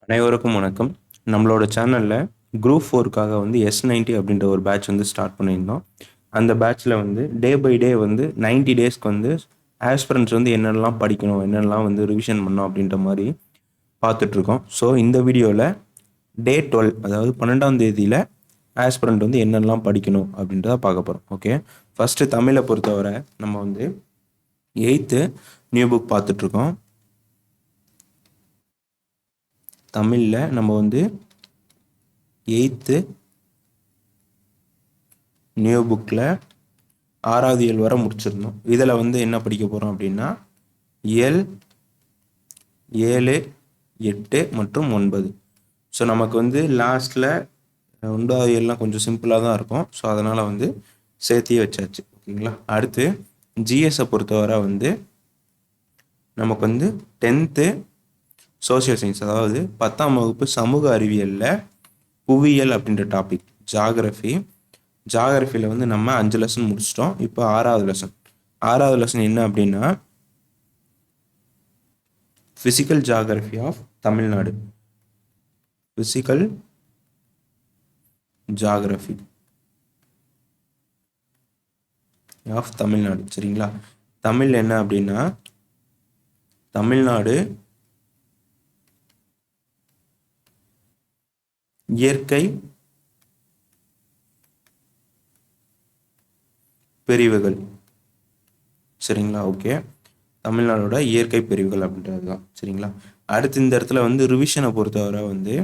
அனைவருக்கும் வணக்கம். நம்மளோட சேனலில் குரூப் ஃபோருக்காக வந்து S90 அப்படின்ற ஒரு பேட்ச் வந்து ஸ்டார்ட் பண்ணியிருந்தோம். அந்த பேட்ச்சில் வந்து டே பை டே வந்து 90 டேஸ்க்கு வந்து ஆஸ்பிரண்ட்ஸ் வந்து என்னென்னலாம் படிக்கணும், என்னென்னலாம் வந்து ரிவிஷன் பண்ணணும் அப்படின்ற மாதிரி பார்த்துட்ருக்கோம். ஸோ இந்த வீடியோவில் டே 12, அதாவது 12ஆம் தேதியில் ஆஸ்பிரண்ட் வந்து என்னென்னலாம் படிக்கணும் அப்படின்றத பார்க்க போகிறோம். ஓகே, ஃபஸ்ட்டு தமிழை பொறுத்தவரை நம்ம வந்து 8th நியூ புக் பார்த்துட்ருக்கோம். தமிழில் நம்ம வந்து 8th நியூ புக்கில் 6வது இயல் வரை முடிச்சிருந்தோம். இதில் வந்து என்ன படிக்க போகிறோம் அப்படின்னா இயல் 7, 8 மற்றும் 9. ஸோ நமக்கு வந்து லாஸ்ட்டில் 9வது இயல்லாம் கொஞ்சம் சிம்பிளாக தான் இருக்கும். ஸோ அதனால் வந்து சேர்த்தியே வச்சாச்சு. ஓகேங்களா. அடுத்து ஜிஎஸை பொறுத்தவரை வந்து நமக்கு வந்து 10th சோஷியல் சயின்ஸ், அதாவது 10ஆம் வகுப்பு சமூக அறிவியலில் புவியியல் அப்படின்ற டாபிக், ஜாகிரஃபியில் வந்து நம்ம 5 லெசன் முடிச்சிட்டோம். இப்போ 6வது லெசன் என்ன அப்படின்னா physical geography of Tamil Nadu. Physical geography of Tamil Nadu. சரிங்களா. தமிழ் என்ன அப்படின்னா தமிழ்நாடு இயற்கை பிரிவுகள். சரிங்களா. ஓகே, தமிழ்நாடோட இயற்கை பிரிவுகள் அப்படின்றது தான். சரிங்களா. அடுத்து இந்த இடத்துல வந்து ரிவிஷனை பொறுத்தவரை வந்து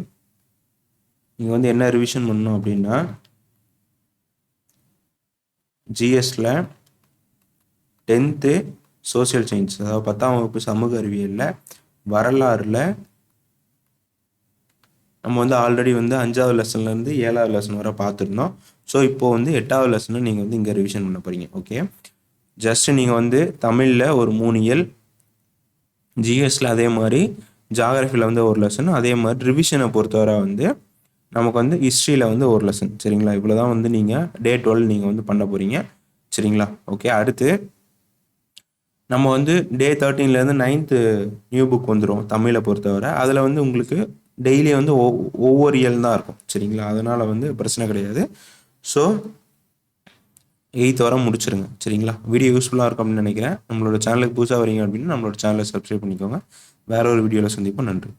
நீங்கள் வந்து என்ன ரிவிஷன் பண்ணணும் அப்படின்னா ஜிஎஸ்ல 10th சோஷியல் சயின்ஸ், அதாவது 10ஆம் வகுப்பு சமூக அறிவியலில் வரலாறுல நம்ம வந்து ஆல்ரெடி வந்து 5வது லெசன்லேருந்து 7வது லெசன் வரை பார்த்துருந்தோம். ஸோ இப்போது வந்து 8வது லெசனை நீங்கள் வந்து இங்கே ரிவிஷன் பண்ண போகிறீங்க. ஓகே, ஜஸ்ட்டு நீங்கள் வந்து தமிழில் ஒரு 3 இயல், ஜிஎஸில் அதே மாதிரி, ஜாகிரஃபியில் வந்து ஒரு லெசன், அதே மாதிரி ரிவிஷனை பொறுத்தவரை வந்து நமக்கு வந்து ஹிஸ்ட்ரியில் வந்து ஒரு லெசன். சரிங்களா. இவ்வளோ தான் வந்து நீங்கள் டே 12 நீங்கள் வந்து பண்ண போகிறீங்க. சரிங்களா. ஓகே, அடுத்து நம்ம வந்து டே 13லேருந்து 9th நியூ புக் வந்துடும் தமிழை பொறுத்தவரை. அதில் வந்து உங்களுக்கு டெய்லி வந்து ஒவ்வொரு இயல் தான் இருக்கும். சரிங்களா. அதனால் வந்து பிரச்சனை கிடையாது. ஸோ 8th வரை முடிச்சிருங்க. சரிங்களா. வீடியோ யூஸ்ஃபுல்லாக இருக்கும் அப்படின்னு நினைக்கிறேன். நம்மளோட சேனலுக்கு புதுசாக வரீங்க அப்படின்னா நம்மளோட சேனலை சப்ஸ்கிரைப் பண்ணிக்கோங்க. வேற ஒரு வீடியோவில் சந்திப்போம். நன்றி.